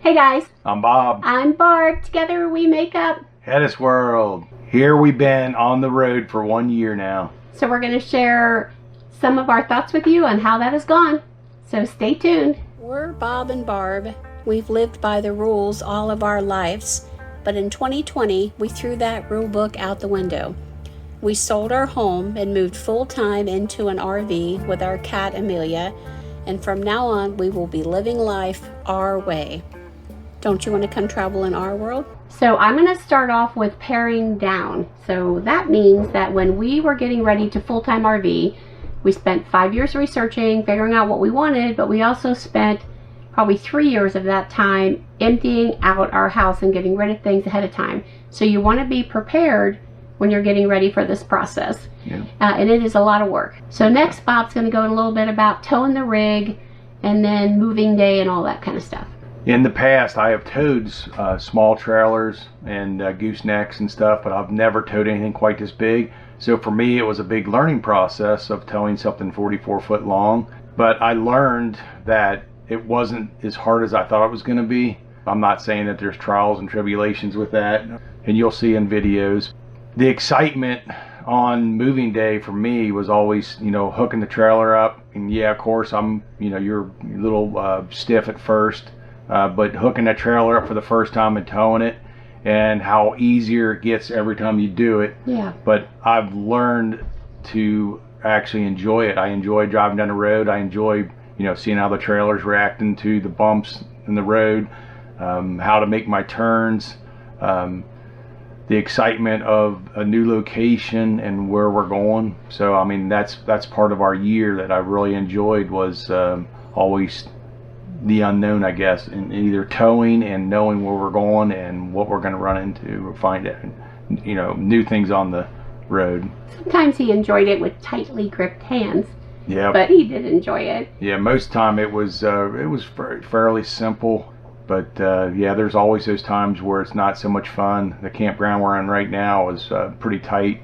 Hey guys. I'm Bob. I'm Barb. Together we make up HetteshWorld. Here we've been on the road for 1 year now. So we're going to share some of our thoughts with you on how that has gone. So stay tuned. We're Bob and Barb. We've lived by the rules all of our lives. But in 2020, we threw that rule book out the window. We sold our home and moved full-time into an RV with our cat Amelia. And from now on, we will be living life our way. Don't you want to come travel in our world? So I'm going to start off with paring down. So that means that when we were getting ready to full-time RV, we spent 5 years researching, figuring out what we wanted, but we also spent probably 3 years of that time emptying out our house and getting rid of things ahead of time. So you want to be prepared when you're getting ready for this process. Yeah. And it is a lot of work. So next, Bob's going to go in a little bit about towing the rig and then moving day and all that kind of stuff. In the past, I have towed small trailers and goosenecks and stuff, but I've never towed anything quite this big. So for me, it was a big learning process of towing something 44 foot long. But I learned that it wasn't as hard as I thought it was going to be. I'm not saying that there's trials and tribulations with that, and you'll see in videos. The excitement on moving day for me was always, hooking the trailer up. And yeah, of course, you're a little stiff at first. But hooking that trailer up for the first time and towing it, and how easier it gets every time you do it. Yeah. But I've learned to actually enjoy it. I enjoy driving down the road. I enjoy, seeing how the trailer's reacting to the bumps in the road, how to make my turns, the excitement of a new location and where we're going. So I mean, that's part of our year that I really enjoyed, was always the unknown, I guess, in either towing and knowing where we're going and what we're going to run into or find out, new things on the road. Sometimes he enjoyed it with tightly gripped hands. Yeah. But he did enjoy it. Yeah, most of the time it was fairly simple. But yeah, there's always those times where it's not so much fun. The campground we're in right now is pretty tight.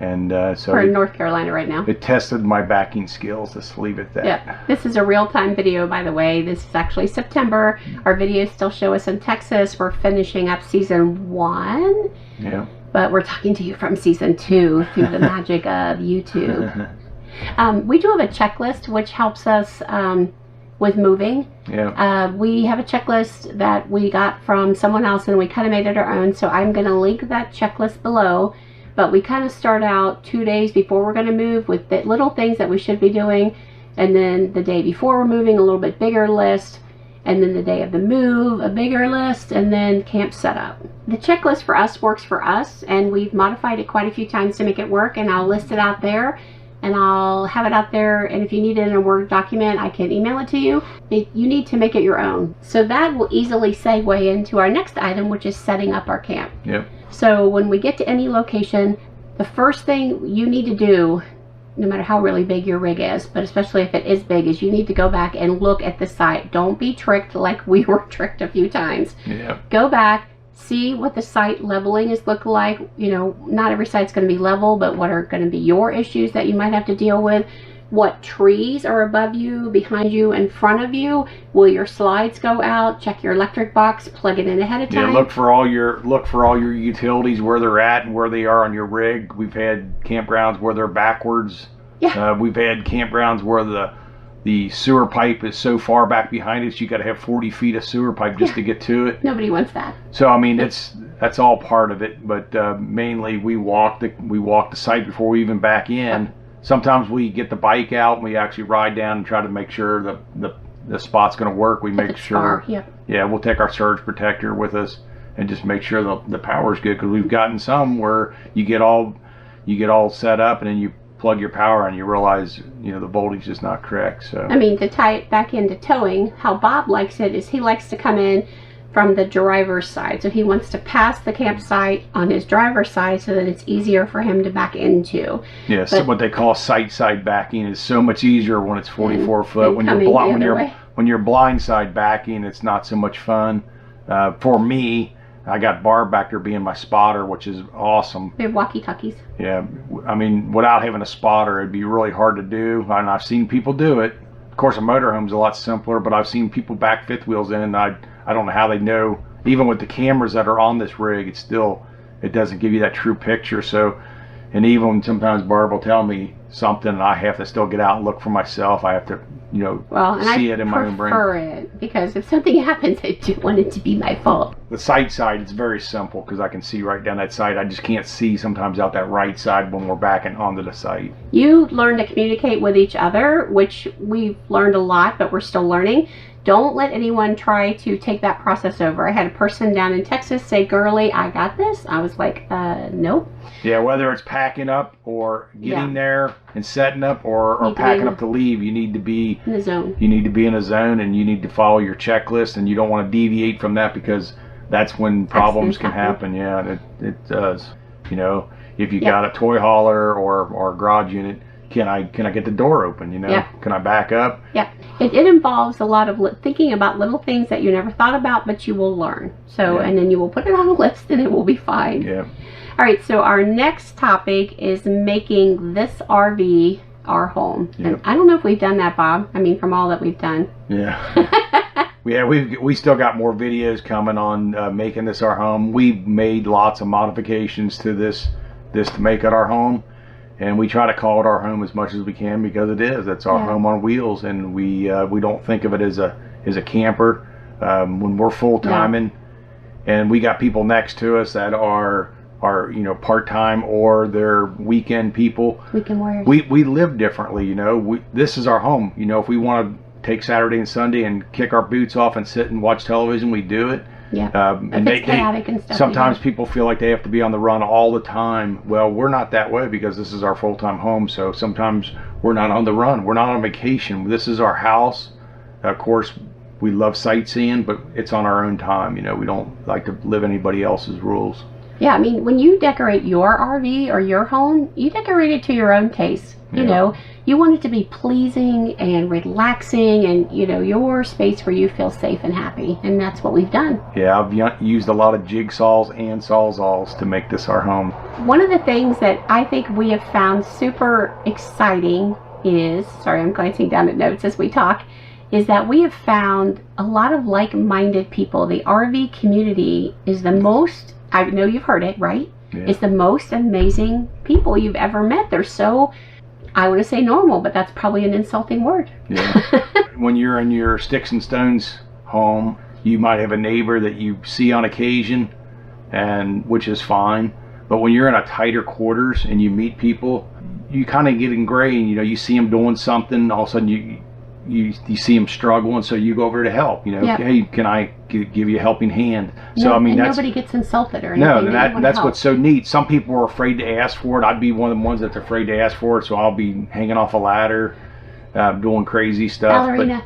And so we're in North Carolina right now. It tested my backing skills. Let's leave it at that. Yeah, this is a real-time video, by the way. This is actually September. Our videos still show us in Texas. We're finishing up season 1. Yeah. But we're talking to you from season 2 through the magic of YouTube. We do have a checklist which helps us with moving. Yeah. We have a checklist that we got from someone else and we kind of made it our own. So I'm going to link that checklist below. But we kind of start out 2 days before we're going to move with the little things that we should be doing. And then the day before we're moving, a little bit bigger list. And then the day of the move, a bigger list. And then camp setup. The checklist for us works for us. And we've modified it quite a few times to make it work. And I'll list it out there. And I'll have it out there. And if you need it in a Word document, I can email it to you. You need to make it your own. So that will easily segue into our next item, which is setting up our camp. Yep. So when we get to any location, the first thing you need to do, no matter how really big your rig is, but especially if it is big, is you need to go back and look at the site. Don't be tricked like we were tricked a few times. Yeah. Go back, see what the site leveling is looking like. Not every site's going to be level, but what are going to be your issues that you might have to deal with. What trees are above you, behind you, in front of you? Will your slides go out? Check your electric box, plug it in ahead of time. Yeah, look for all your utilities, where they're at and where they are on your rig. We've had campgrounds where they're backwards. Yeah. We've had campgrounds where the sewer pipe is so far back behind us, you got to have 40 feet of sewer pipe just to get to it. Nobody wants that. So I mean, that's all part of it. But mainly we walk the site before we even back in. Sometimes we get the bike out and we actually ride down and try to make sure the spot's going to work. We make sure. Yeah, we'll take our surge protector with us and just make sure the power's good, because we've gotten some where you get all set up and then you plug your power and you realize the voltage is not correct. So I mean, to tie it back into towing, how Bob likes it is he likes to come in from the driver's side. So he wants to pass the campsite on his driver's side so that it's easier for him to back into. Yes, what they call sight side backing is so much easier when it's 44 foot. When you're blind side backing, it's not so much fun. For me, I got Barb back there being my spotter, which is awesome. We have walkie-talkies. Yeah, I mean, without having a spotter, it'd be really hard to do, and I've seen people do it. Of course, a motorhome's a lot simpler, but I've seen people back fifth wheels in, and I I don't know how they know. Even with the cameras that are on this rig, it doesn't give you that true picture. So, and even sometimes Barb will tell me something and I have to still get out and look for myself. I have to, see it in my own brain. I prefer it because if something happens, I do want it to be my fault. The sight side, it's very simple because I can see right down that side. I just can't see sometimes out that right side when we're backing onto the site. You learn to communicate with each other, which we've learned a lot, but we're still learning. Don't let anyone try to take that process over. I had a person down in Texas say, "Girly, I got this." I was like, nope. Yeah, whether it's packing up or getting there and setting up or packing up to leave, you need to be in the zone. You need to be in a zone and you need to follow your checklist, and you don't want to deviate from that because that's when problems can happen. Yeah, it does. If you got a toy hauler or a garage unit, can I get the door open? Can I back up? Yeah, it involves a lot of thinking about little things that you never thought about, but you will learn. So, and then you will put it on a list, and it will be fine. Yeah. All right. So our next topic is making this RV our home. Yep. And I don't know if we've done that, Bob. I mean, from all that we've done. Yeah. Yeah, we still got more videos coming on making this our home. We've made lots of modifications to this to make it our home. And we try to call it our home as much as we can because it is. It's our home on wheels, and we don't think of it as a camper. When we're full timing, and we got people next to us that are part time or they're weekend people. Weekend warriors. We live differently. This is our home. If we want to take Saturday and Sunday and kick our boots off and sit and watch television, we do it. Yeah. And and stuff. Sometimes people feel like they have to be on the run all the time. Well, we're not that way because this is our full-time home. So sometimes we're not on the run. We're not on vacation. This is our house. Of course, we love sightseeing, but it's on our own time. We don't like to live anybody else's rules. Yeah, I mean, when you decorate your RV or your home, you decorate it to your own taste. You want it to be pleasing and relaxing and, your space where you feel safe and happy. And that's what we've done. Yeah, I've used a lot of jigsaws and sawzalls to make this our home. One of the things that I think we have found super exciting is, sorry, I'm glancing down at notes as we talk, is that we have found a lot of like-minded people. The RV community is the most, I know you've heard it, right? Yeah. It's the most amazing people you've ever met. They're so, I want to say normal, but that's probably an insulting word. Yeah. When you're in your sticks and stones home, you might have a neighbor that you see on occasion, and which is fine. But when you're in a tighter quarters and you meet people, you kind of get ingrained. You see them doing something, all of a sudden you see them struggling, so you go over to help. Hey, can I give you a helping hand? So I mean, nobody gets insulted or anything. No, that's what's so neat. Some people are afraid to ask for it. I'd be one of the ones that's afraid to ask for it, so I'll be hanging off a ladder, doing crazy stuff. Ballerina.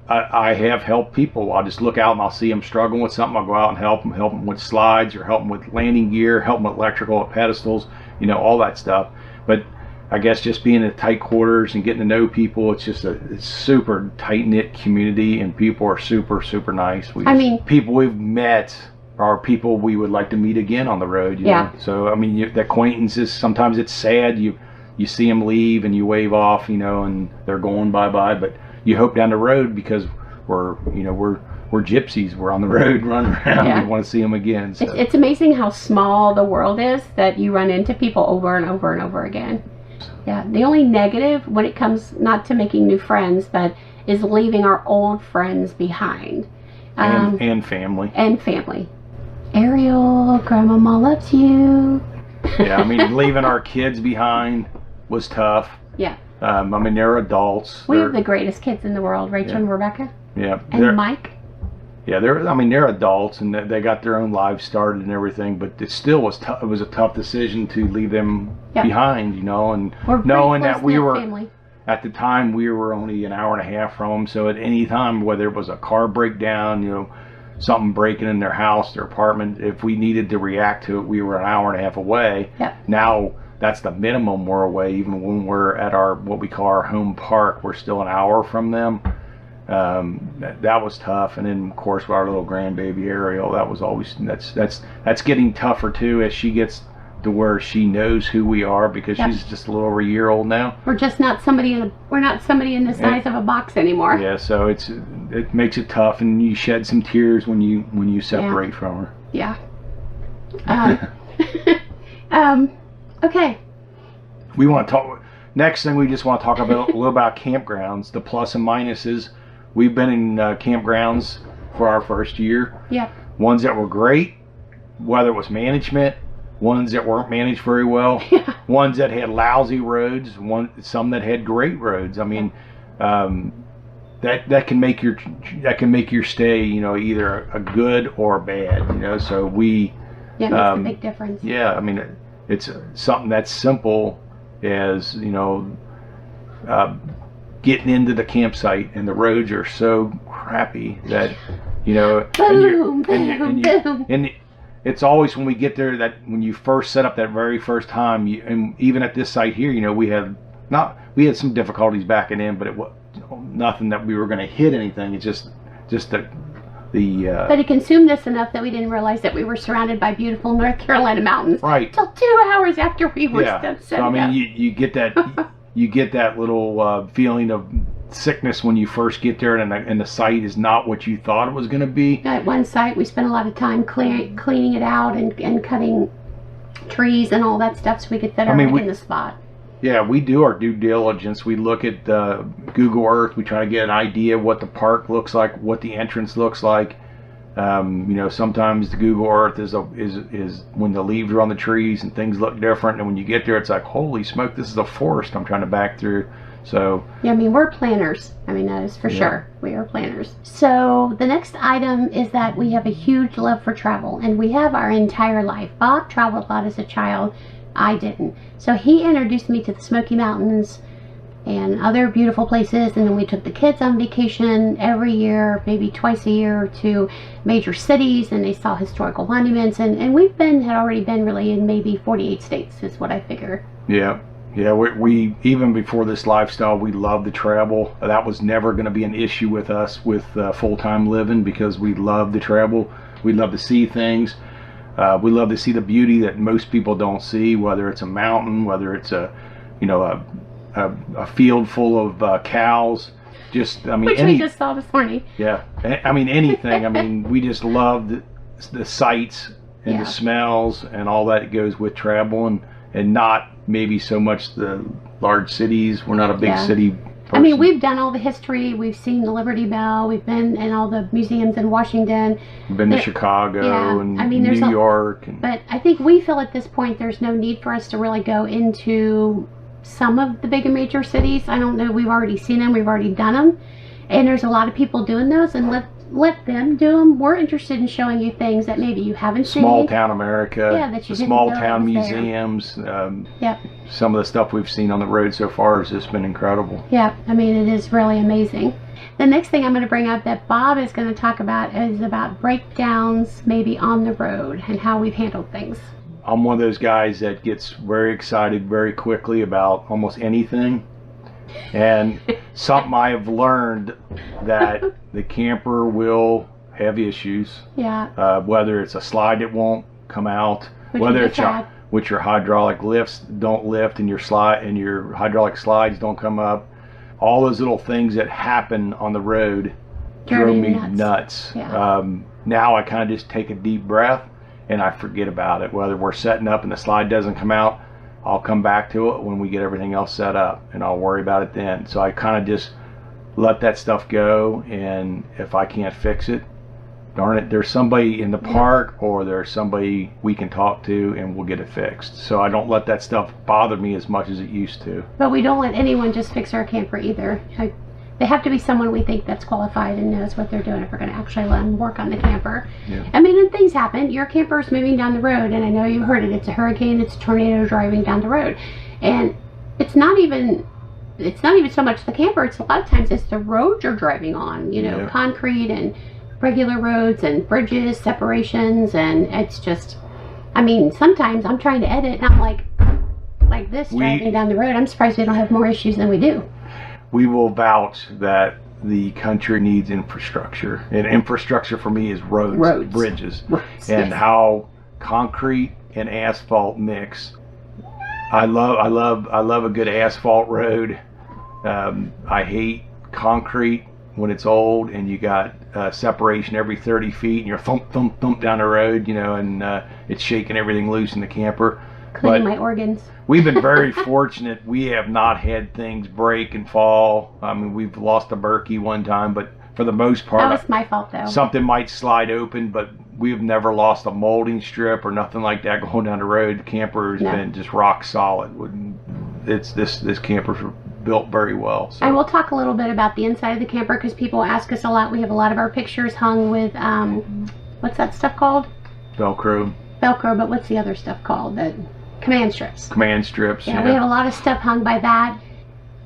But I have helped people. I'll just look out and I'll see them struggling with something. I'll go out and help them with slides or help them with landing gear, help them with electrical pedestals, all that stuff. But I guess just being in tight quarters and getting to know people, it's just it's super tight-knit community, and people are super, super nice. People we've met are people we would like to meet again on the road. You know? So, I mean, the acquaintances, sometimes it's sad. You see them leave and you wave off, and they're going bye-bye, but you hope down the road because we're gypsies. We're on the road, running around. Yeah. We want to see them again. So. It's amazing how small the world is that you run into people over and over and over again. Yeah, the only negative when it comes not to making new friends, but is leaving our old friends behind. And family. And family. Ariel, Grandmama loves you. Yeah, I mean, leaving our kids behind was tough. Yeah. I mean, they're adults. We have the greatest kids in the world, Rachel and Rebecca. Yeah. And Mike. Yeah, they're adults and they got their own lives started and everything, but it still was tough. It was a tough decision to leave them behind, and knowing that we were family. At the time we were only an hour and a half from them. So at any time, whether it was a car breakdown, something breaking in their house, their apartment, if we needed to react to it, we were an hour and a half away. Yep. Now that's the minimum we're away. Even when we're at our what we call our home park, we're still an hour from them. That was tough, and then of course our little grandbaby Ariel, that was always that's getting tougher too as she gets to where she knows who we are, because she's just a little over a year old now. We're just not somebody we're not somebody in the size of a box anymore. Yeah, so it makes it tough, and you shed some tears when you separate from her. Yeah. Okay. We want to talk. Next thing, we just want to talk about a little about campgrounds, the plus and minuses. We've been in campgrounds for our first year. Yeah. Ones that were great, whether it was management, ones that weren't managed very well, ones that had lousy roads, some that had great roads. I mean, that can make your stay, either a good or a bad. So we. Yeah, it makes a big difference. Yeah, I mean, it's something that's simple as getting into the campsite, and the roads are so crappy that boom. And it's always when we get there, that when you first set up that very first time, and even at this site here, we had some difficulties backing in, but it was nothing that we were going to hit anything. It's just the but it consumed us enough that we didn't realize that we were surrounded by beautiful North Carolina mountains. Right. Till 2 hours after we were so I mean, you get that you get that little feeling of sickness when you first get there, and the site is not what you thought it was going to be. At one site, we spent a lot of time cleaning it out and cutting trees and all that stuff so we could fit everything in the spot. Yeah, we do our due diligence. We look at Google Earth. We try to get an idea of what the park looks like, what the entrance looks like. Sometimes the Google Earth is when the leaves are on the trees and things look different, and when you get there, it's like, holy smoke, this is a forest I'm trying to back through. So yeah, I mean, we're planners. I mean, that is for sure. We are planners. So the next item is that we have a huge love for travel, and we have our entire life. Bob traveled a lot as a child. I didn't. So he introduced me to the Smoky Mountains and other beautiful places, and then we took the kids on vacation every year, maybe twice a year, to major cities, and they saw historical monuments, and we had already been really in maybe 48 states is what I figure. Yeah, we even before this lifestyle, we love to travel. That was never going to be an issue with us with full-time living, because we love to travel. We love to see things. We love to see the beauty that most people don't see, whether it's a mountain, whether it's a field full of cows. Which we just saw this morning. Yeah, I mean, anything. I mean, we just love the sights and the smells and all that goes with travel, and not maybe so much the large cities. We're not a big city person. I mean, we've done all the history. We've seen the Liberty Bell. We've been in all the museums in Washington. We've been to Chicago and New York. But I think we feel at this point there's no need for us to really go into some of the big and major cities. I don't know. We've already seen them. We've already done them. And there's a lot of people doing those, and let them do them. We're interested in showing you things that maybe you haven't seen. Small town America. Yeah, that you the didn't small know town was museums. Yep. Some of the stuff we've seen on the road so far has just been incredible. Yeah, I mean, it is really amazing. The next thing I'm going to bring up that Bob is going to talk about is about breakdowns maybe on the road and how we've handled things. I'm one of those guys that gets very excited very quickly about almost anything. And something I have learned that the camper will have issues. Yeah. Whether it's a slide that won't come out, whether it's which your hydraulic lifts don't lift, and your hydraulic slides don't come up. All those little things that happen on the road drove me nuts. Yeah. Now I kind of just take a deep breath and I forget about it. Whether we're setting up and the slide doesn't come out, I'll come back to it when we get everything else set up, and I'll worry about it then. So I kind of just let that stuff go, and if I can't fix it, darn it, there's somebody in the park, or there's somebody we can talk to, and we'll get it fixed. So I don't let that stuff bother me as much as it used to. But we don't let anyone just fix our camper either. They have to be someone we think that's qualified and knows what they're doing if we're going to actually let them work on the camper. Yeah. I mean, and things happen. Your camper is moving down the road, and I know you heard it. It's a hurricane. It's a tornado driving down the road, and it's not even so much the camper. It's a lot of times it's the roads you're driving on. Concrete and regular roads and bridges, separations, and it's just. I mean, sometimes I'm trying to edit, and I'm like this driving down the road. I'm surprised we don't have more issues than we do. We will vouch that the country needs infrastructure, and infrastructure for me is roads. Bridges, and how concrete and asphalt mix. I love a good asphalt road. I hate concrete when it's old and you got separation every 30 feet and you're thump thump thump down the road, you know, and it's shaking everything loose in the camper. Cleaning my organs. We've been very fortunate. We have not had things break and fall. I mean, we've lost a Berkey one time, but for the most part, that was my fault though. Something might slide open, but we've never lost a molding strip or nothing like that going down the road. The camper has been just rock solid. This camper's built very well. So. I will talk a little bit about the inside of the camper because people ask us a lot. We have a lot of our pictures hung with what's that stuff called? Velcro. Velcro, but what's the other stuff called? The command strips. Command strips. Yeah, we have a lot of stuff hung by that.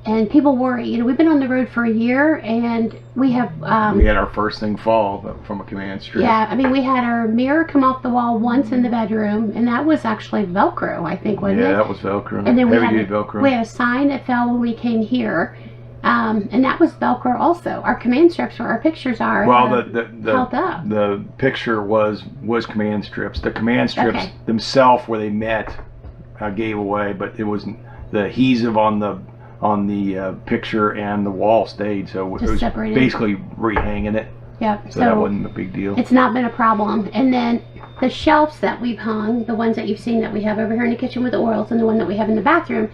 And people worry. You know, we've been on the road for a year, and we have... we had our first thing fall from a command strip. Yeah, I mean, we had our mirror come off the wall once in the bedroom, and that was actually Velcro, I think, wasn't it? Yeah, that was Velcro. And then heavy-duty Velcro. We had a sign that fell when we came here, and that was Velcro also. Our command strips, where our pictures are, well, held up. The picture was command strips. The command strips themselves, where they met, I gave away, but it wasn't the adhesive on the picture and the wall stayed, so it was separated. Basically rehanging it. Yep. So that wasn't a big deal. It's not been a problem. And then the shelves that we've hung, the ones that you've seen that we have over here in the kitchen with the oils, and the one that we have in the bathroom,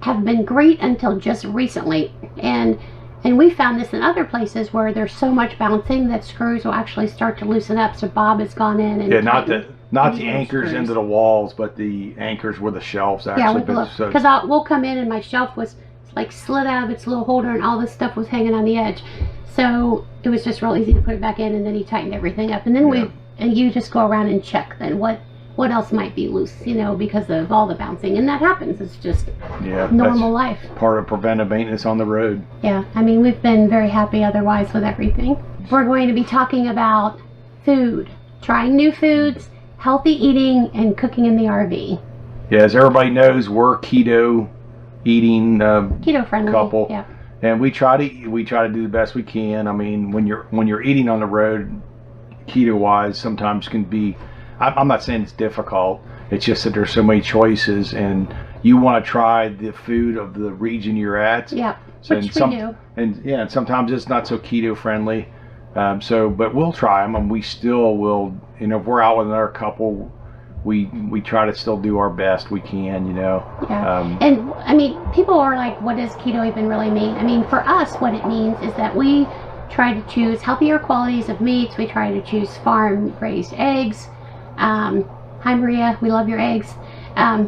have been great until just recently. And we found this in other places where there's so much bouncing that screws will actually start to loosen up. So Bob has gone in and not the anchors into the walls, but the anchors where the shelves actually. Yeah, because we'll come in and my shelf was like slid out of its little holder and all this stuff was hanging on the edge, so it was just real easy to put it back in, and then he tightened everything up, and then you just go around and check then what else might be loose, you know, because of all the bouncing, and that happens. It's just normal life, part of preventive maintenance on the road. Yeah, I mean, we've been very happy otherwise with everything. We're going to be talking about food, trying new foods, healthy eating, and cooking in the RV. Yeah, as everybody knows, we're keto eating keto friendly couple, and we try to do the best we can. I mean, when you're eating on the road, keto wise, sometimes can be. I'm not saying it's difficult. It's just that there's so many choices, and you want to try the food of the region you're at. Yeah, which we do. And sometimes it's not so keto friendly. But we'll try them, and we still will. You know, if we're out with another couple, we try to still do our best we can, you know. Yeah. And I mean, people are like, what does keto even really mean? I mean, for us, what it means is that we try to choose healthier qualities of meats. We try to choose farm raised eggs. Hi Maria, we love your eggs.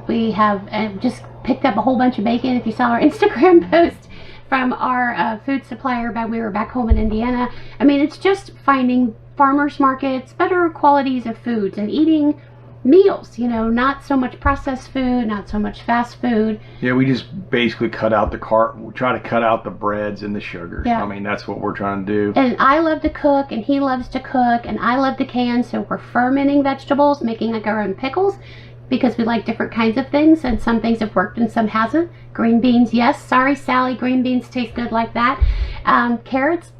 We have just picked up a whole bunch of bacon. If you saw our Instagram post from our food supplier we were back home in Indiana. I mean, it's just finding farmers markets, better qualities of foods, and eating meals, you know, not so much processed food, not so much fast food. Yeah, we just basically cut out we try to cut out the breads and the sugars. I mean, that's what we're trying to do. And I love to cook, and he loves to cook, and I love to can, so we're fermenting vegetables, making like our own pickles, because we like different kinds of things, and some things have worked and some hasn't. Green beans, yes, sorry Sally, green beans taste good like that. Carrots,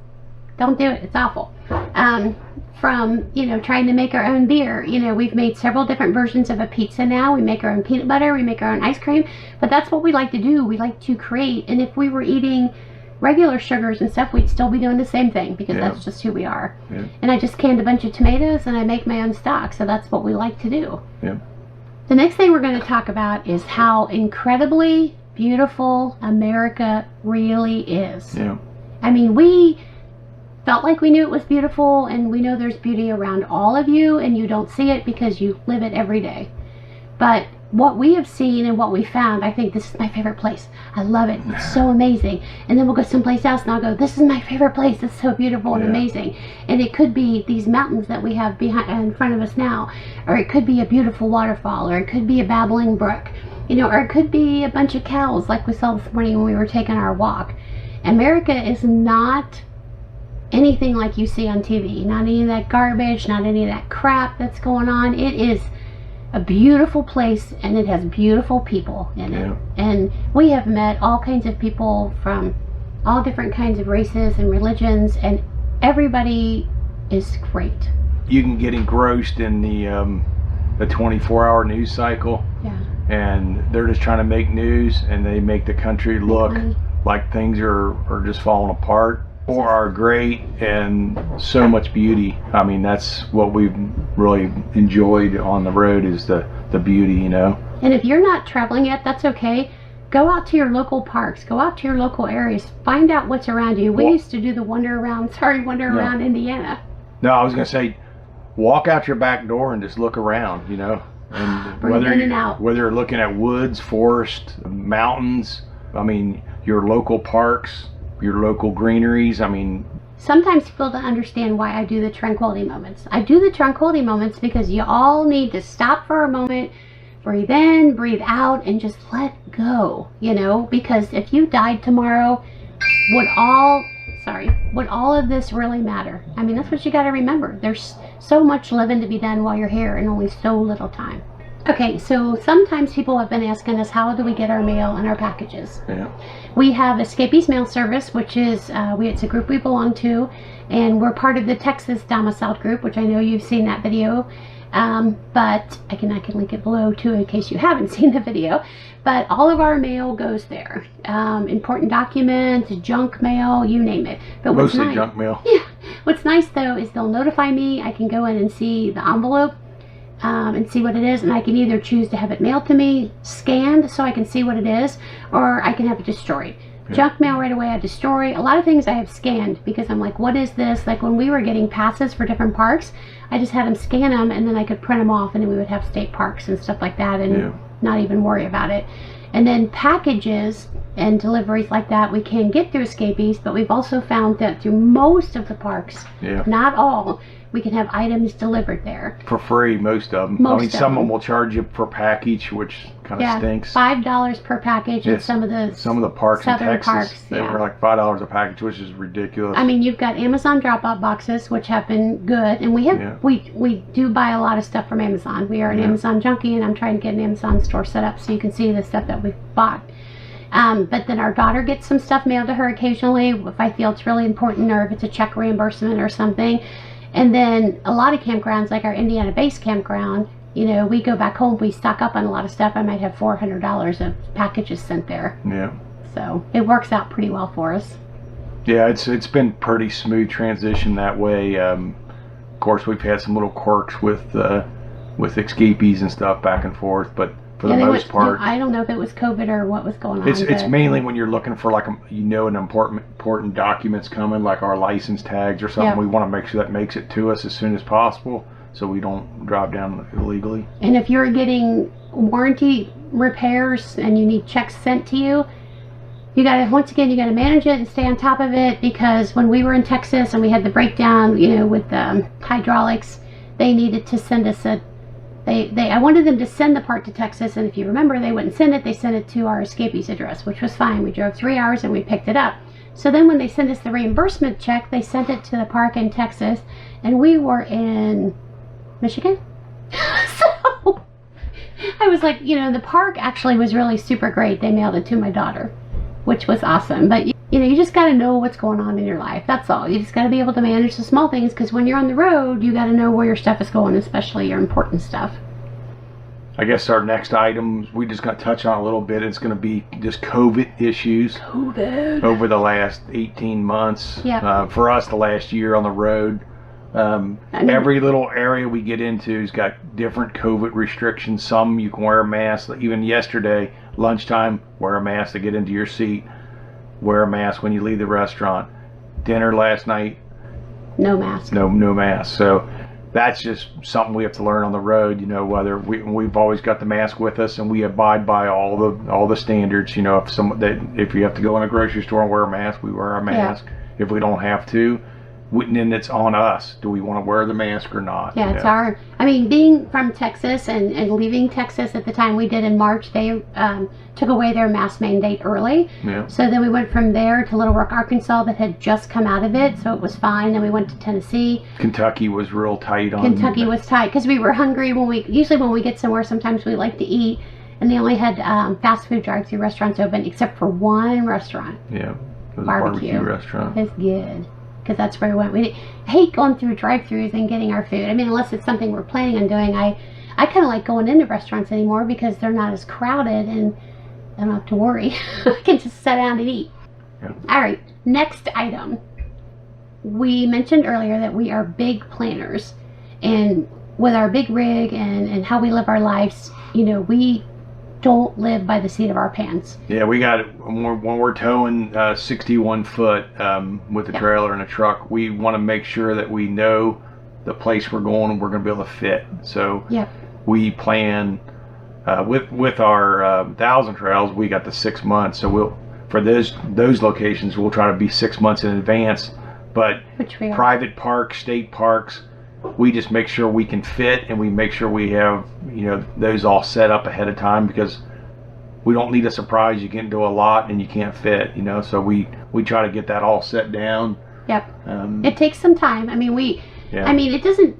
don't do it, it's awful. From, you know, trying to make our own beer, you know, we've made several different versions of a pizza now. We make our own peanut butter, we make our own ice cream, but that's what we like to do. We like to create, and if we were eating regular sugars and stuff, we'd still be doing the same thing, because that's just who we are. And I just canned a bunch of tomatoes and I make my own stock, so that's what we like to do. The next thing we're going to talk about is how incredibly beautiful America really is. I mean, we felt like we knew it was beautiful, and we know there's beauty around all of you, and you don't see it because you live it every day. But what we have seen and what we found, I think this is my favorite place. I love it. It's so amazing. And then we'll go someplace else and I'll go, this is my favorite place. It's so beautiful and amazing. And it could be these mountains that we have in front of us now, or it could be a beautiful waterfall, or it could be a babbling brook, you know, or it could be a bunch of cows like we saw this morning when we were taking our walk. America is not anything like you see on TV. Not any of that garbage, not any of that crap that's going on. It is a beautiful place, and it has beautiful people in it. And we have met all kinds of people from all different kinds of races and religions, and everybody is great. You can get engrossed in the 24-hour news cycle. Yeah. And they're just trying to make news, and they make the country look like things are just falling apart or are great, and so much beauty. I mean, that's what we've really enjoyed on the road, is the beauty, you know. And if you're not traveling yet, that's okay. Go out to your local parks. Go out to your local areas. Find out what's around you. We used to do the Wander Around Indiana. No, I was going to say, walk out your back door and just look around, you know. And whether you're looking at woods, forest, mountains, I mean, your local parks, your local greeneries, I mean. Sometimes people don't understand why I do the tranquility moments. I do the tranquility moments because you all need to stop for a moment, breathe in, breathe out, and just let go, you know, because if you died tomorrow, would all of this really matter? I mean, that's what you got to remember. There's so much living to be done while you're here and only so little time. Okay, so sometimes people have been asking us, how do we get our mail and our packages? Yeah. We have Escapees Mail Service, which is, it's a group we belong to, and we're part of the Texas domiciled group, which I know you've seen that video. But I can link it below too in case you haven't seen the video. But all of our mail goes there. Important documents, junk mail, you name it. But mostly junk mail. Yeah. What's nice though is they'll notify me. I can go in and see the envelope and see what it is, and I can either choose to have it mailed to me, scanned so I can see what it is, or I can have it destroyed. Yeah. Junk mail right away I destroy. A lot of things I have scanned because I'm like, what is this? Like when we were getting passes for different parks, I just had them scan them and then I could print them off, and then we would have state parks and stuff like that and not even worry about it. And then packages and deliveries like that we can get through Escapees, but we've also found that through most of the parks, not all, we can have items delivered there. For free, most of them. I mean, some of them will charge you per package, which kind of stinks. $5 per package at some of the parks in Texas. Parks, they were like $5 a package, which is ridiculous. I mean, you've got Amazon drop-off boxes, which have been good, and we do buy a lot of stuff from Amazon. We are an Amazon junkie, and I'm trying to get an Amazon store set up so you can see the stuff that we've bought. But then our daughter gets some stuff mailed to her occasionally if I feel it's really important, or if it's a check reimbursement or something. And then a lot of campgrounds, like our Indiana base campground, you know, we go back home, we stock up on a lot of stuff. I might have $400 of packages sent there. Yeah. So it works out pretty well for us. Yeah, it's been pretty smooth transition that way. Of course, we've had some little quirks with escapees and stuff back and forth, but for the most part, I don't know if it was COVID or what was going on. It's mainly when you're looking for like an important documents coming, like our license tags or something. We want to make sure that makes it to us as soon as possible, so we don't drive down illegally. And if you're getting warranty repairs and you need checks sent to you, you gotta manage it and stay on top of it, because when we were in Texas and we had the breakdown, you know, with the hydraulics, they needed to send us I wanted them to send the part to Texas, and if you remember, they wouldn't send it. They sent it to our Escapees address, which was fine. We drove 3 hours and we picked it up. So then when they sent us the reimbursement check, they sent it to the park in Texas, and we were in Michigan. So I was like, you know, the park actually was really super great. They mailed it to my daughter, which was awesome. But you know, you just got to know what's going on in your life. That's all. You just got to be able to manage the small things, because when you're on the road, you got to know where your stuff is going, especially your important stuff. I guess our next item we just got to touch on a little bit. It's going to be just COVID issues. COVID. Over the last 18 months. Yeah. For us, the last year on the road. Every little area we get into has got different COVID restrictions. Some you can wear a mask. Even yesterday, lunchtime, wear a mask to get into your seat. Wear a mask when you leave the restaurant. Dinner last night, no mask. No mask. So that's just something we have to learn on the road. You know, whether we've always got the mask with us, and we abide by all the standards. You know, if you have to go in a grocery store and wear a mask, we wear our mask. If we don't have to, then it's on us. Do we want to wear the mask or not? Yeah, it's being from Texas and leaving Texas at the time we did in March, they took away their mask mandate early. Yeah. So then we went from there to Little Rock, Arkansas, that had just come out of it, so it was fine. Then we went to Tennessee. Kentucky was real tight on Kentucky was tight because we were hungry. Usually when we get somewhere, sometimes we like to eat, and they only had fast food drive-through restaurants open, except for one restaurant. Yeah, it was a barbecue restaurant. It's good. Because that's where we went. I hate going through drive-thrus and getting our food. I mean, unless it's something we're planning on doing. I I kind of like going into restaurants anymore because they're not as crowded and I don't have to worry. I can just sit down and eat. Yeah. All right, next item. We mentioned earlier that we are big planners, and with our big rig and how we live our lives, you know, we don't live by the seat of our pants. Yeah, we got it when we're towing 61 foot with a trailer and a truck. We want to make sure that we know the place we're going and we're going to be able to fit. So we plan with our 1,000 trails. We got the 6 months, so for those locations we'll try to be 6 months in advance. But private parks, state parks, we just make sure we can fit, and we make sure we have, you know, those all set up ahead of time, because we don't need a surprise. You get into a lot and you can't fit, you know. So we try to get that all set down. Yep. It takes some time. I mean, it doesn't.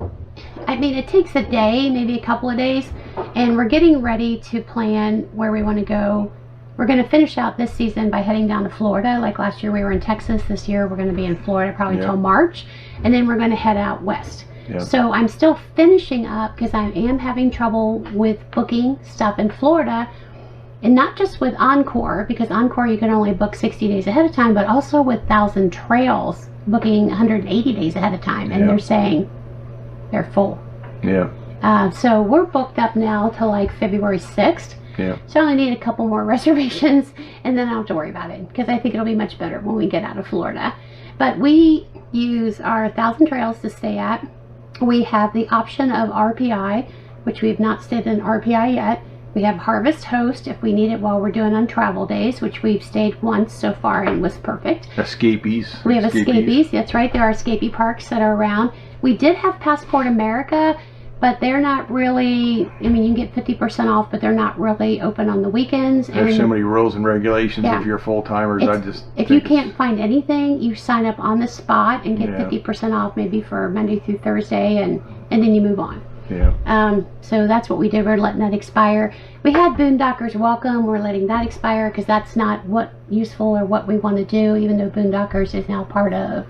I mean, it takes a day, maybe a couple of days, and we're getting ready to plan where we want to go. We're going to finish out this season by heading down to Florida. Like last year we were in Texas. This year we're going to be in Florida probably till March, and then we're going to head out west. Yeah. So I'm still finishing up because I am having trouble with booking stuff in Florida, and not just with Encore, because Encore you can only book 60 days ahead of time, but also with 1,000 Trails booking 180 days ahead of time, and they're saying they're full. Yeah. So we're booked up now till like February 6th. Yeah. So I only need a couple more reservations, and then I don't have to worry about it, because I think it'll be much better when we get out of Florida. But we use our 1,000 Trails to stay at. We have the option of RPI, which we have not stayed in RPI yet. We have Harvest Host if we need it while we're doing on travel days, which we've stayed once so far and was perfect. Escapees. We have Escapees. That's right. There are Escapee parks that are around. We did have Passport America, but they're not really, I mean, you can get 50% off, but they're not really open on the weekends. There's so many rules and regulations if you're full-timers. If you can't find anything, you sign up on the spot and get 50% off maybe for Monday through Thursday, and then you move on. Yeah. So that's what we did. We're letting that expire. We had Boondockers Welcome. We're letting that expire because that's not what useful or what we want to do, even though Boondockers is now part of,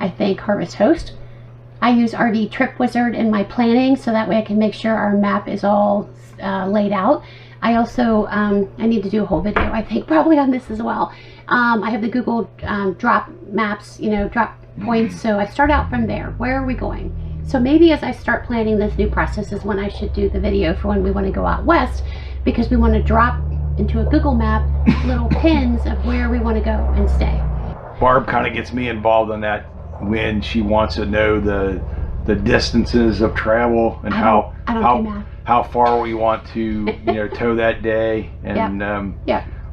I think, Harvest Host. I use RV Trip Wizard in my planning, so that way I can make sure our map is all laid out. I also, I need to do a whole video, I think, probably on this as well. I have the Google drop maps, you know, drop points, so I start out from there. Where are we going? So maybe as I start planning this new process is when I should do the video for when we want to go out west, because we want to drop into a Google map little pins of where we want to go and stay. Barb kind of gets me involved in that when she wants to know the distances of travel and how far we want to, you know, tow that day. And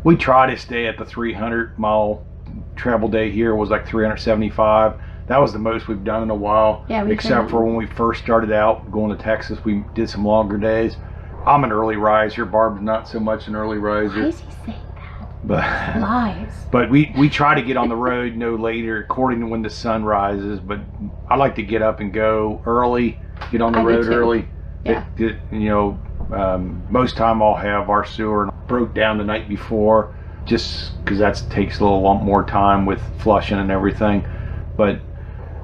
we try to stay at the 300-mile travel day. Here was like 375. That was the most we've done in a while, except for when we first started out going to Texas. We did some longer days. I'm an early riser. Barb's not so much an early riser. Why is he saying that? Lies. But we try to get on the road no later, according to when the sun rises. But I like to get up and go early, get on the road early. Yeah. Most time I'll have our sewer broke down the night before, just because that takes a little more time with flushing and everything. But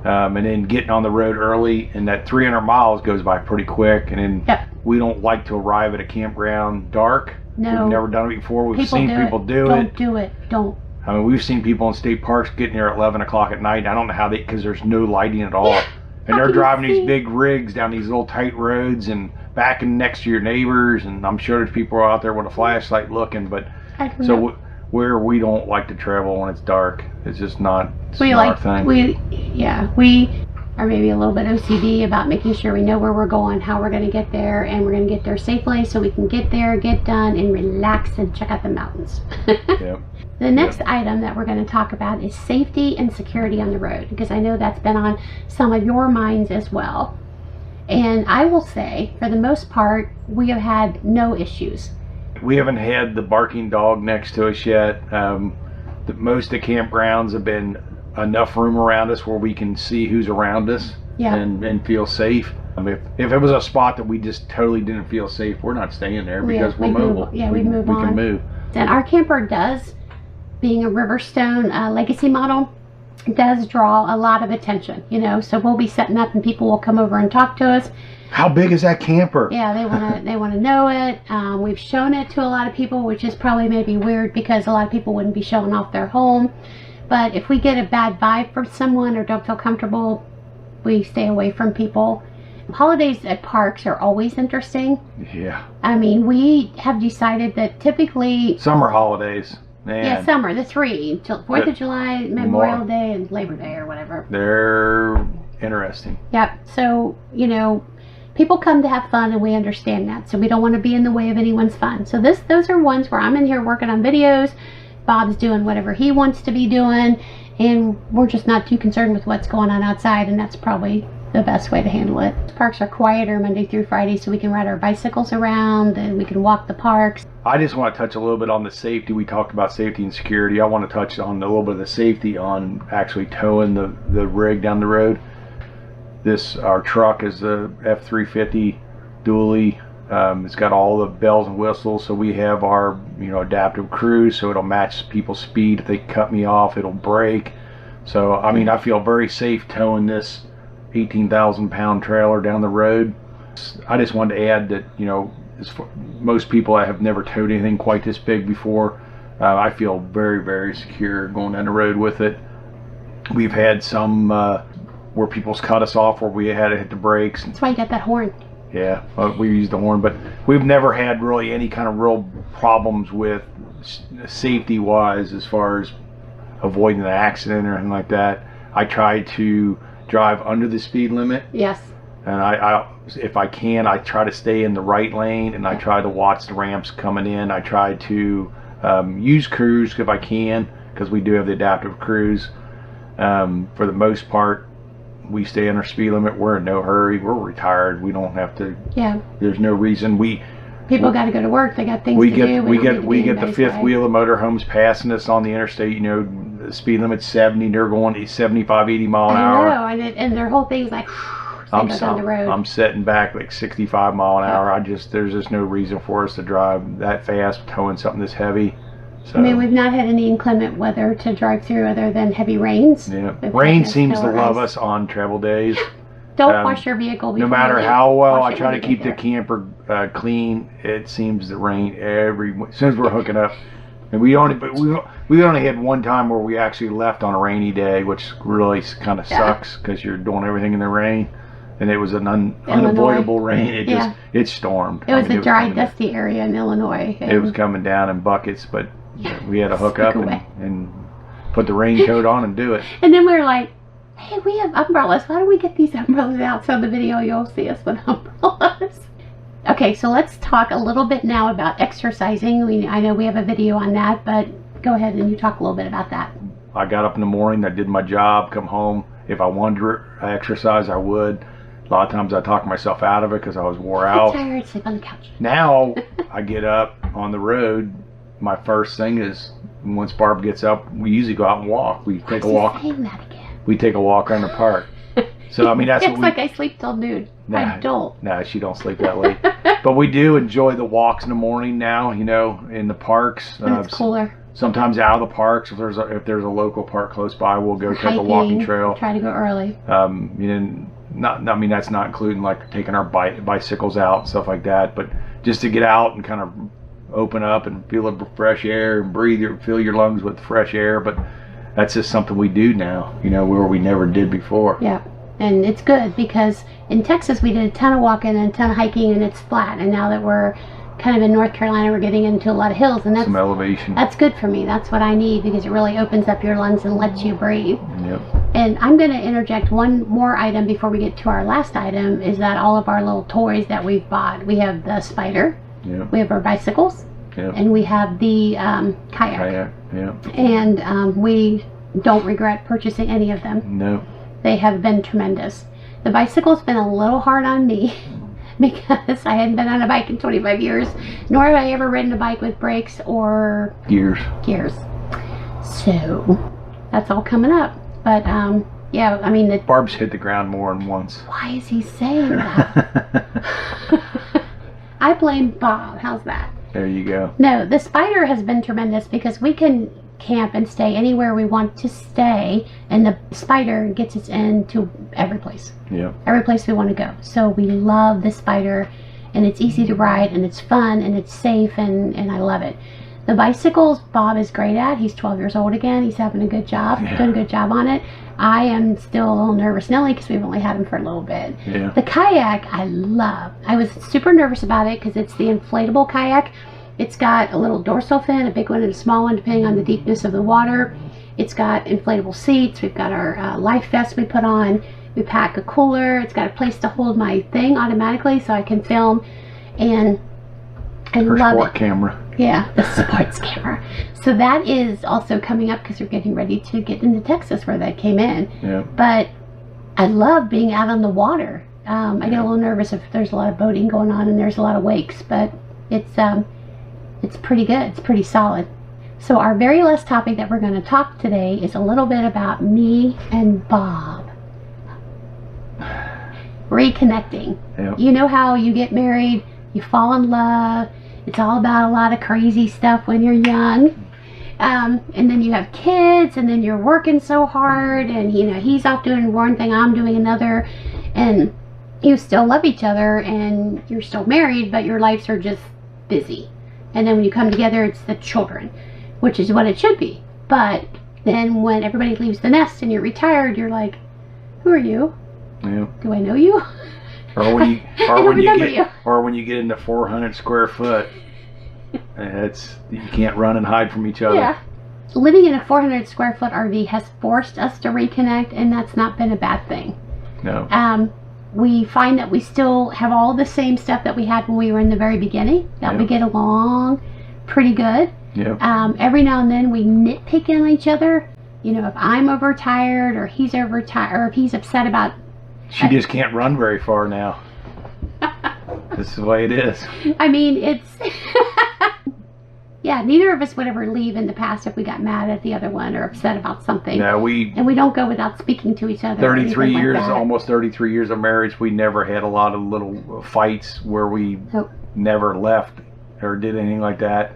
and then getting on the road early, and that 300 miles goes by pretty quick. And then we don't like to arrive at a campground dark. No. We've never done it before. We've seen people do it. Don't do it. Don't. I mean, we've seen people in state parks getting there at 11 o'clock at night. I don't know how because there's no lighting at all. And they're driving these big rigs down these little tight roads and backing next to your neighbors. And I'm sure there's people out there with a flashlight looking. But where we don't like to travel when it's dark, it's just not our thing. We are maybe a little bit OCD about making sure we know where we're going, how we're going to get there, and we're going to get there safely so we can get there, get done, and relax and check out the mountains. The next item that we're going to talk about is safety and security on the road, because I know that's been on some of your minds as well. And I will say, for the most part, we have had no issues. We haven't had the barking dog next to us yet. Most of the campgrounds have been enough room around us where we can see who's around us and feel safe. I mean, if it was a spot that we just totally didn't feel safe, we're not staying there because we're mobile. We move on. We can move. And our camper does, being a Riverstone legacy model, does draw a lot of attention, you know. So we'll be setting up and people will come over and talk to us. How big is that camper? Yeah, they want to know it. We've shown it to a lot of people, which is probably maybe weird because a lot of people wouldn't be showing off their home. But if we get a bad vibe from someone or don't feel comfortable, we stay away from people. Holidays at parks are always interesting. Yeah. I mean, we have decided that typically... Summer holidays. Man. Yeah, summer, the three. 4th of July, Memorial Day, and Labor Day or whatever. They're interesting. Yep. So, you know, people come to have fun and we understand that. So we don't want to be in the way of anyone's fun. So those are ones where I'm in here working on videos. Bob's doing whatever he wants to be doing. And we're just not too concerned with what's going on outside. And that's probably the best way to handle it. Parks are quieter Monday through Friday, so we can ride our bicycles around and we can walk the parks. I just want to touch a little bit on the safety. We talked about safety and security. I want to touch on a little bit of the safety on actually towing the rig down the road. Our truck is the F350 dually. It's got all the bells and whistles, so we have our adaptive cruise, so it'll match people's speed. If they cut me off, it'll brake. So I mean, I feel very safe towing this 18,000 pound trailer down the road. I just wanted to add that most people I have never towed anything quite this big before. I feel very, very secure going down the road with it. We've had some where people's cut us off where we had to hit the brakes. That's why you got that horn. Yeah, we used the horn, but we've never had really any kind of real problems with safety wise as far as avoiding an accident or anything like that. I try to drive under the speed limit. Yes. And I if I can, I try to stay in the right lane, and I try to watch the ramps coming in. I try to use cruise if I can, because we do have the adaptive cruise. For the most part, we stay in our speed limit. We're in no hurry. We're retired. We don't have to. Yeah. There's no reason. People got to go to work. They got things to do. We get the fifth wheel of motorhomes passing us on the interstate. The speed limit's 70. They're going 75, 80 mile an hour. I know, and their whole thing's like. I'm setting back like 65 mile an hour. There's just no reason for us to drive that fast towing something this heavy. So, I mean, we've not had any inclement weather to drive through other than heavy rains. Yeah, rain seems to love us on travel days. Don't wash your vehicle before no matter how well I try to keep the camper clean. It seems to rain as soon as we're hooking up. And we only had one time where we actually left on a rainy day, which really kind of sucks because you're doing everything in the rain. And it was an unavoidable rain. It stormed. It was a dry, dusty area in Illinois. It was coming down in buckets, but we had to hook up and put the raincoat on and do it. And then we were like, hey, we have umbrellas. Why don't we get these umbrellas out? So in the video you'll see us with umbrellas. Okay, so let's talk a little bit now about exercising. I know we have a video on that, but go ahead and you talk a little bit about that. I got up in the morning, I did my job, come home. If I wanted to exercise, I would. A lot of times I talk myself out of it because I was wore out. I'm tired, sleep on the couch. Now I get up on the road. My first thing is once Barb gets up, we usually go out and walk. We take a walk. Saying that again? We take a walk around the park. So I mean that's it's like I sleep till noon. I don't. Nah, she don't sleep that late. But we do enjoy the walks in the morning now. In the parks. It's cooler. Sometimes out of the parks, if there's a local park close by, we'll go take a walking trail. Try to go early. That's not including like taking our bicycles out and stuff like that, but just to get out and kind of open up and feel the fresh air and fill your lungs with fresh air. But that's just something we do now, where we never did before. Yeah, and it's good because in Texas we did a ton of walking and a ton of hiking, and it's flat. And now that we're kind of in North Carolina, we're getting into a lot of hills, and that's some elevation. That's good for me. That's what I need because it really opens up your lungs and lets you breathe. Yep. And I'm going to interject one more item before we get to our last item, is that all of our little toys that we've bought. We have the spider, we have our bicycles, and we have the kayak. And we don't regret purchasing any of them. No. They have been tremendous. The bicycle's been a little hard on me because I hadn't been on a bike in 25 years, nor have I ever ridden a bike with brakes or gears. So that's all coming up. But yeah, I mean, Barb's hit the ground more than once. Why is he saying that? I blame Bob. How's that? There you go. No, the Spider has been tremendous because we can camp and stay anywhere we want to stay, and the Spider gets us into every place. Yeah. Every place we want to go. So we love the Spider, and it's easy to ride, and it's fun, and it's safe, and I love it. The bicycles, Bob is great at. He's 12 years old again. He's having a good job, doing a good job on it. I am still a little nervous, Nelly, because we've only had him for a little bit. Yeah. The kayak, I love. I was super nervous about it because it's the inflatable kayak. It's got a little dorsal fin, a big one and a small one, depending on the deepness of the water. It's got inflatable seats. We've got our life vest we put on. We pack a cooler. It's got a place to hold my thing automatically so I can film. And I Her love sport it. camera. Yeah, the sports camera. So that is also coming up because we're getting ready to get into Texas where that came in. Yeah. But I love being out on the water. I get a little nervous if there's a lot of boating going on and there's a lot of wakes, but it's pretty good. It's pretty solid. So our very last topic that we're going to talk today is a little bit about me and Bob. Reconnecting. Yep. You know how you get married, you fall in love, it's all about a lot of crazy stuff when you're young. And then you have kids, and then you're working so hard, and he's off doing one thing, I'm doing another, and you still love each other, and you're still married, but your lives are just busy. And then when you come together, it's the children, which is what it should be. But then when everybody leaves the nest and you're retired, you're like, who are you? Yeah. Do I know you? Or when you I don't remember you. or when you get into 400 square foot, you can't run and hide from each other. Yeah. Living in a 400 square foot RV has forced us to reconnect, and that's not been a bad thing. No. We find that we still have all the same stuff that we had when we were in the very beginning, that we get along pretty good. Yeah. Every now and then we nitpick on each other. If I'm overtired or he's overtired, or if he's upset about... She just can't run very far now. This is the way it is. I mean, it's... Yeah, neither of us would ever leave in the past if we got mad at the other one or upset about something. No, and we don't go without speaking to each other. 33 years, like almost 33 years of marriage, we never had a lot of little fights where we never left or did anything like that.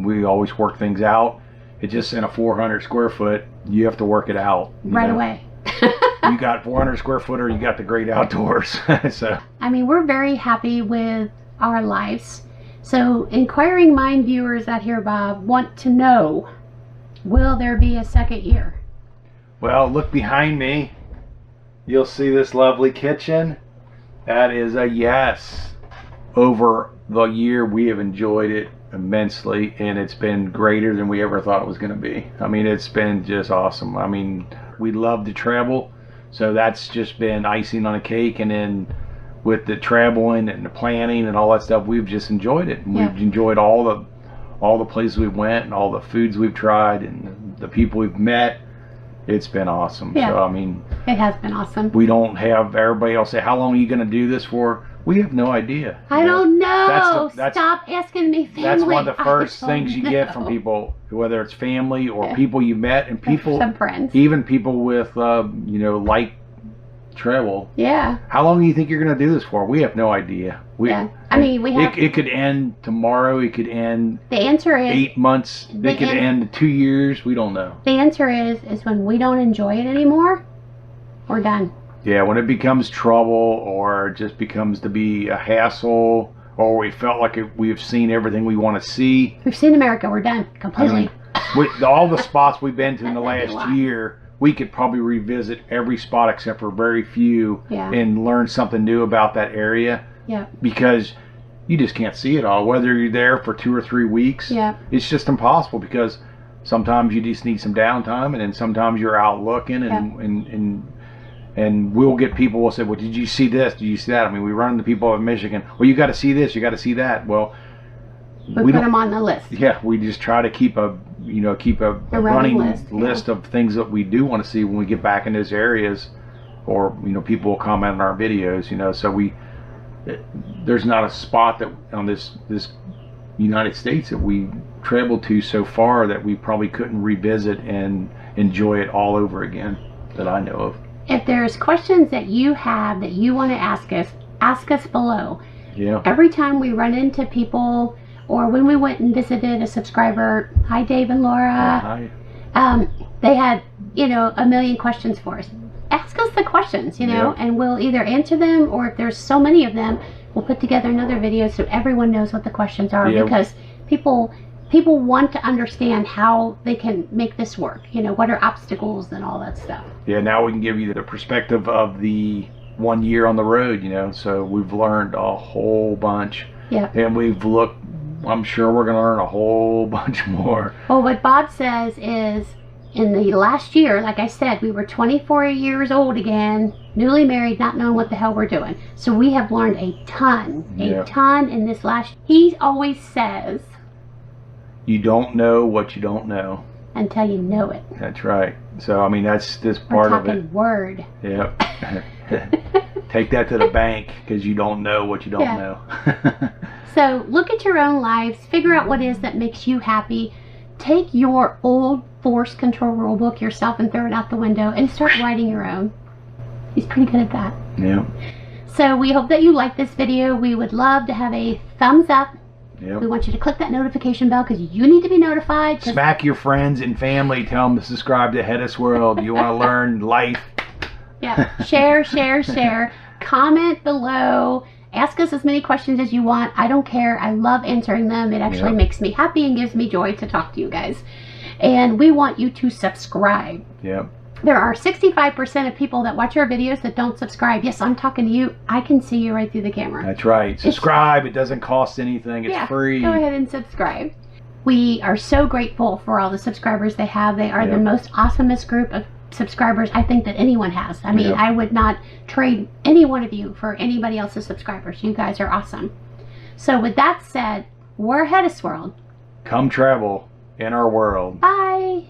We always work things out. It's just in a 400 square foot, you have to work it out. Right away. You got 400 square foot or you got the great outdoors. So I mean, we're very happy with our lives. So inquiring mind viewers out here, Bob, want to know, will there be a second year? Well, look behind me. You'll see this lovely kitchen. That is a yes. Over the year, we have enjoyed it immensely, and it's been greater than we ever thought it was going to be. I mean, it's been just awesome. I mean, we love to travel, so that's just been icing on a cake. And then with the traveling and the planning and all that stuff, we've just enjoyed it. And we've enjoyed all the places we went and all the foods we've tried and the people we've met. It's been awesome. Yeah. So I mean, it has been awesome. We don't have everybody else say, how long are you going to do this for? We have no idea. I don't know. That's Stop asking me family. That's one of the first things you get from people, whether it's family or people you met, and people, some friends, even people with like travel. Yeah. How long do you think you're going to do this for? We have no idea. I mean, we have. It could end tomorrow. It could end. The answer is 8 months. It could end 2 years. We don't know. The answer is when we don't enjoy it anymore, we're done. Yeah, when it becomes trouble or just becomes to be a hassle, or we felt like we've seen everything we want to see. We've seen America. We're done completely. I mean, with all the spots we've been to in the last year, we could probably revisit every spot except for very few and learn something new about that area. Yeah. Because you just can't see it all. Whether you're there for 2 or 3 weeks, it's just impossible because sometimes you just need some downtime, and then sometimes you're out looking and we'll get people will say, well, did you see this? Did you see that? I mean, we run into people in Michigan. Well, you got to see this. You got to see that. Well, we put them on the list. Yeah, we just try to keep a running list of things that we do want to see when we get back in those areas, or people will comment on our videos. So there's not a spot that on this United States that we traveled to so far that we probably couldn't revisit and enjoy it all over again that I know of. If there's questions that you have that you want to ask us below. Yeah. Every time we run into people or when we went and visited a subscriber, hi Dave and Laura, Hi. they had, you know, a million questions for us. Ask us the questions, you know, and we'll either answer them, or if there's so many of them, we'll put together another video so everyone knows what the questions are, because people want to understand how they can make this work. You know, what are obstacles and all that stuff. Yeah, now we can give you the perspective of the 1 year on the road, you know, so we've learned a whole bunch. Yeah. And we've looked, I'm sure we're going to learn a whole bunch more. Well, what Bob says is, in the last year, like I said, we were 24 years old again, newly married, not knowing what the hell we're doing. So we have learned a ton in this last. He always says, you don't know what you don't know until you know it. That's right. So I mean, that's this part of it. We're talking word. Yep. Take that to the bank, because you don't know what you don't know. So look at your own lives, figure out what it is that makes you happy. Take your old force control rule book yourself and throw it out the window and start writing your own. He's pretty good at that. Yeah. So we hope that you like this video. We would love to have a thumbs up. Yep. We want you to click that notification bell, because you need to be notified. Smack your friends and family. Tell them to subscribe to HetteshWorld. You want to learn life. Yeah. Share, share, share. Comment below. Ask us as many questions as you want. I don't care. I love answering them. It actually makes me happy and gives me joy to talk to you guys. And we want you to subscribe. Yep. There are 65% of people that watch our videos that don't subscribe. Yes, I'm talking to you. I can see you right through the camera. That's right. Subscribe. It doesn't cost anything. It's free. Go ahead and subscribe. We are so grateful for all the subscribers they have. They are the most awesomest group of subscribers I think that anyone has. I mean, I would not trade any one of you for anybody else's subscribers. You guys are awesome. So with that said, we're HetteshWorld. Come travel in our world. Bye.